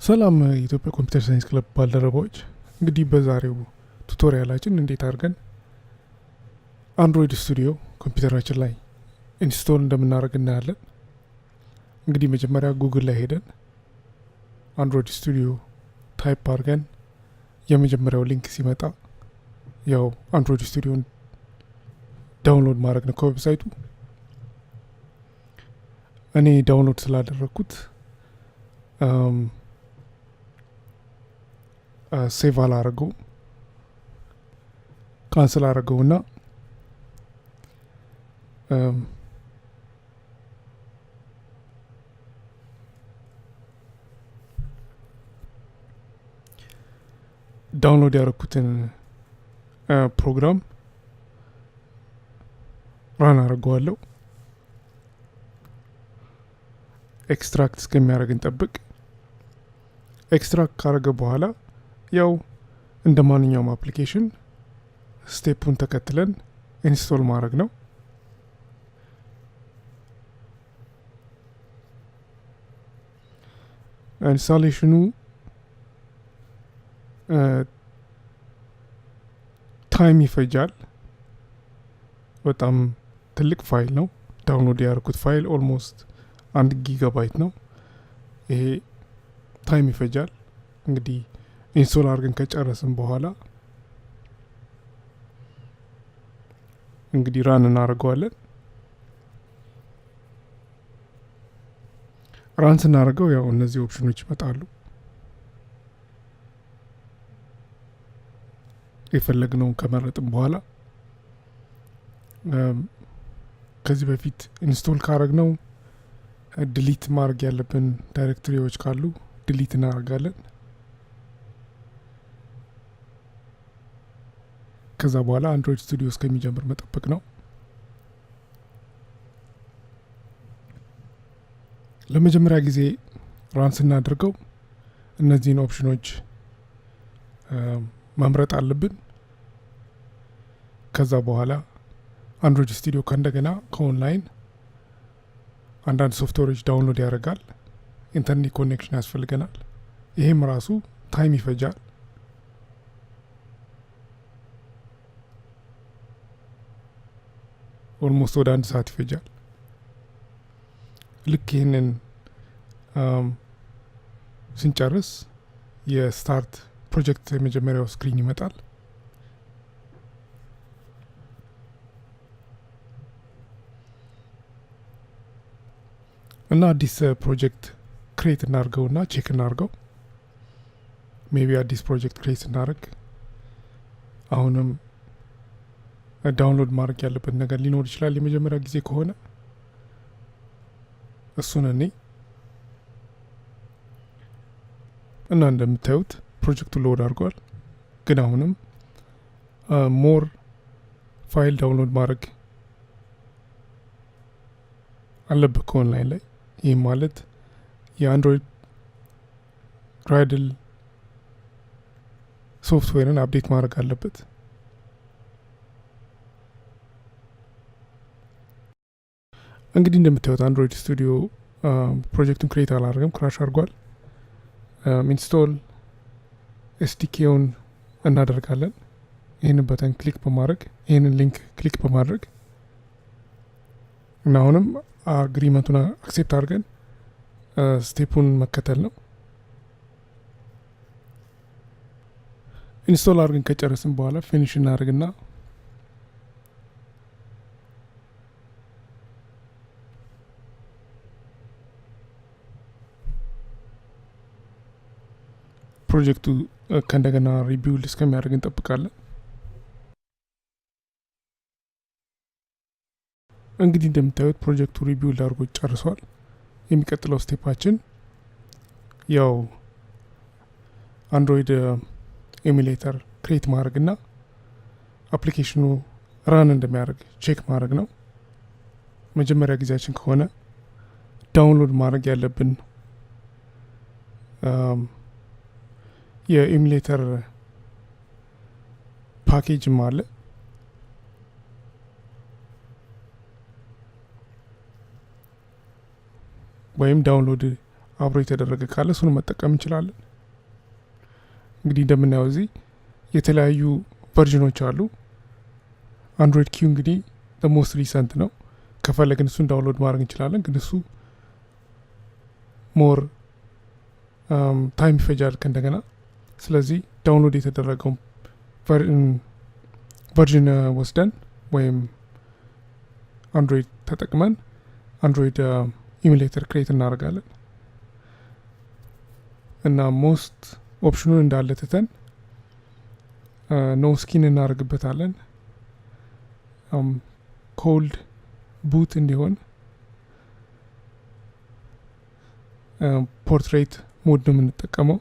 ሰላም የኢትዮጵያ ኮምፒውተር ሳይንስ ክለብ ባልደረባዎች፣ እንግዲህ በዛሬው ቱቶሪያላችን እንዴት አድርገን አንድሮይድ ስቱዲዮ ኮምፒውተራችን ላይ ኢንስቶል እንደምናደርግ እናያለን። እንግዲህ መጀመሪያ ጉግል ላይ ሄደን አንድሮይድ ስቱዲዮ ታይፕ አድርገን የመጀመሪያው ሊንክ ሲመጣ ያው አንድሮይድ ስቱዲዮን ዳውንሎድ ማድረግ ነው ከዌብሳይቱ። እኔ ዳውንሎድ ስላደረግኩት ሴቭ አላረገው ካንስል አረገውና ዳውንሎድ ያደረኩትን ፕሮግራም ራን አረገዋለሁ። ኤክስትራክት እስከሚያደርግ እንጠብቅ። ኤክስትራክት ካረገ በኋላ ያው እንደ ማንኛውም አፕሊኬሽን ስቴፑን ተከትለን ኢንስቶል ማድረግ ነው። ኢንስታሌሽኑ ታይም ይፈጃል። በጣም ትልቅ ፋይል ነው። ዳውንሎድ ያደረኩት ፋይል ኦልሞስት 1 ጊጋባይት ነው። ይሄ ታይም ይፈጃል። እንግዲህ ኢንስቶል አድርገን ከጨረስን በኋላ እንግዲህ ራን እናደርገዋለን። ራን ስናደርገው ያው እነዚህ ኦፕሽኖች ይመጣሉ። የፈለግነውን ከመረጥን በኋላ ከዚህ በፊት ኢንስቶል ካረግነው ድሊት ማድረግ ያለብን ዳይሬክቶሪዎች ካሉ ድሊት እናደርጋለን። ከዛ በኋላ አንድሮይድ ስቱዲዮ እስከሚጀምር መጠበቅ ነው። ለመጀመሪያ ጊዜ ራን ስናደርገው እነዚህን ኦፕሽኖች መምረጥ አለብን። ከዛ በኋላ አንድሮይድ ስቱዲዮ ከእንደገና ከኦንላይን አንዳንድ ሶፍትዌሮች ዳውንሎድ ያደርጋል። ኢንተርኔት ኮኔክሽን ያስፈልገናል። ይሄም ራሱ ታይም ይፈጃል። ኦልሞስት ወደ 1 ሰዓት ይፈጃል። ልክ ይህንን ስንጨርስ የስታርት ፕሮጀክት የመጀመሪያው ስክሪን ይመጣል። እና አዲስ ፕሮጀክት ክሬት እናርገውና ቼክ እናርገው። ሜቢ አዲስ ፕሮጀክት ክሬት እናርግ። አሁንም ዳውንሎድ ማድረግ ያለበት ነገር ሊኖር ይችላል። የመጀመሪያ ጊዜ ከሆነ እሱን እኔ እና እንደምታዩት ፕሮጀክቱ ሎድ አድርጓል። ግን አሁንም ሞር ፋይል ዳውንሎድ ማድረግ አለበት ከኦንላይን ላይ። ይህም ማለት የአንድሮይድ ራይድል ሶፍትዌርን አፕዴት ማድረግ አለበት። እንግዲህ እንደምታዩት አንድሮይድ ስቱዲዮ ፕሮጀክቱን ክሬት አላደረገም፣ ክራሽ አድርጓል። ኢንስቶል ኤስዲኬውን እናደርጋለን። ይህንን በተን ክሊክ በማድረግ ይህንን ሊንክ ክሊክ በማድረግ እና አሁንም አግሪመንቱን አክሴፕት አድርገን ስቴፑን መከተል ነው። ኢንስቶል አድርገን ከጨረስን በኋላ ፊኒሽ እናደርግና ፕሮጀክቱ ከእንደገና ሪቢውልድ እስከሚያደርግ እንጠብቃለን። እንግዲህ እንደምታዩት ፕሮጀክቱ ሪቢውልድ አድርጎ ጨርሷል። የሚቀጥለው ስቴፓችን ያው አንድሮይድ ኤሙሌተር ክሬት ማድረግና አፕሊኬሽኑ ራን እንደሚያደርግ ቼክ ማድረግ ነው። መጀመሪያ ጊዜያችን ከሆነ ዳውንሎድ ማድረግ ያለብን የኤሙሌተር ፓኬጅም አለ። ወይም ዳውንሎድ አብሮ የተደረገ ካለ እሱን መጠቀም እንችላለን። እንግዲህ እንደምናየው እዚህ የተለያዩ ቨርዥኖች አሉ። አንድሮይድ ኪው እንግዲህ ሞስት ሪሰንት ነው። ከፈለግን እሱን ዳውንሎድ ማድረግ እንችላለን፣ ግን እሱ ሞር ታይም ይፈጃል ከእንደገና። ስለዚህ ዳውንሎድ የተደረገው ቨርዥን ወስደን ወይም አንድሮይድ ተጠቅመን አንድሮይድ ኢሙሌተር ክሬት እናደርጋለን እና ሞስት ኦፕሽኑን እንዳለ ትተን ኖ ስኪን እናደርግበታለን። ኮልድ ቡት እንዲሆን ፖርትሬት ሞድ ነው የምንጠቀመው።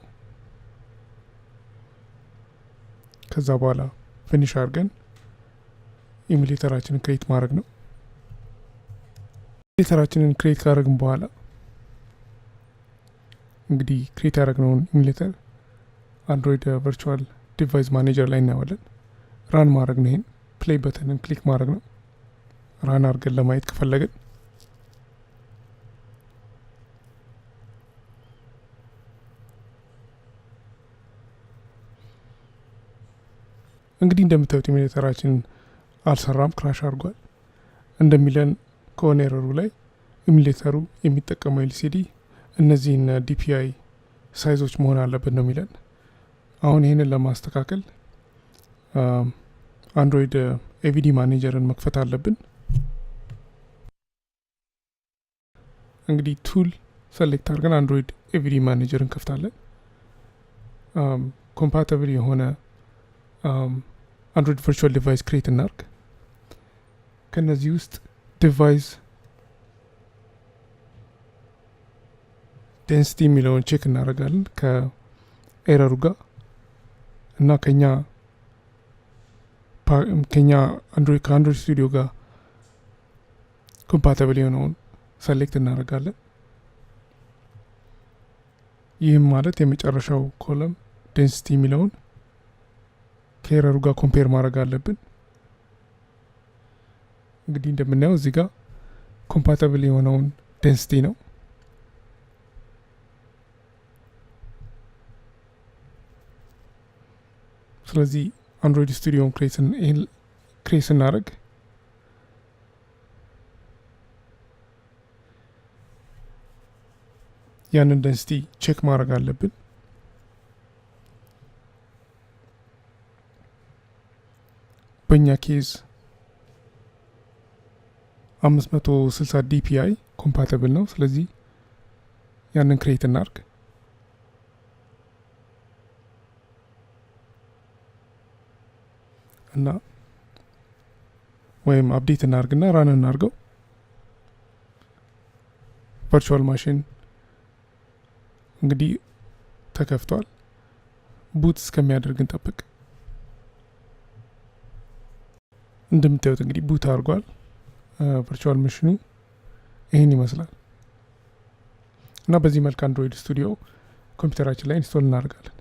ከዛ በኋላ ፊኒሽ አድርገን ኢሙሌተራችንን ክሬት ማድረግ ነው። ኢሙሌተራችንን ክሬት ካደረግን በኋላ እንግዲህ ክሬት ያደረግነውን ኢሙሌተር አንድሮይድ ቨርቹዋል ዲቫይስ ማኔጀር ላይ እናየዋለን። ራን ማድረግ ነው። ይሄን ፕሌይ በተንን ክሊክ ማድረግ ነው ራን አድርገን ለማየት ከፈለግን። እንግዲህ እንደምታዩት ኢሙሌተራችን አልሰራም፣ ክራሽ አድርጓል። እንደሚለን ከሆነ ኤረሩ ላይ ኢሙሌተሩ የሚጠቀመው ኤልሲዲ እነዚህን ዲፒአይ ሳይዞች መሆን አለበት ነው የሚለን። አሁን ይህንን ለማስተካከል አንድሮይድ ኤቪዲ ማኔጀርን መክፈት አለብን። እንግዲህ ቱል ሰሌክት አድርገን አንድሮይድ ኤቪዲ ማኔጀርን ከፍታለን። ኮምፓቲብል የሆነ አንድሮይድ ቨርቹዋል ዲቫይስ ክሬት እናርግ። ከነዚህ ውስጥ ዲቫይስ ዴንሲቲ የሚለውን ቼክ እናደርጋለን ከኤረሩ ጋር እና ከኛ ከአንድሮይድ ስቱዲዮ ጋር ኮምፓቲብል የሆነውን ሰሌክት እናደርጋለን። ይህም ማለት የመጨረሻው ኮለም ዴንሲቲ የሚለውን ከኤረሩ ጋር ኮምፔር ማድረግ አለብን። እንግዲህ እንደምናየው እዚህ ጋር ኮምፓቲብል የሆነውን ዴንሲቲ ነው። ስለዚህ አንድሮይድ ስቱዲዮን ክሬት ስናደርግ ያንን ዴንሲቲ ቼክ ማድረግ አለብን። በእኛ ኬዝ 560 ዲፒአይ ኮምፓቲብል ነው። ስለዚህ ያንን ክሬት እናርግ እና ወይም አፕዴት እናርግና ራን እናርገው። ቨርቹዋል ማሽን እንግዲህ ተከፍቷል። ቡት እስከሚያደርግ እንጠብቅ። እንደምታዩት እንግዲህ ቡት አድርጓል። ቨርቹዋል ማሽኑ ይህን ይመስላል እና በዚህ መልክ አንድሮይድ ስቱዲዮ ኮምፒውተራችን ላይ ኢንስቶል እናደርጋለን።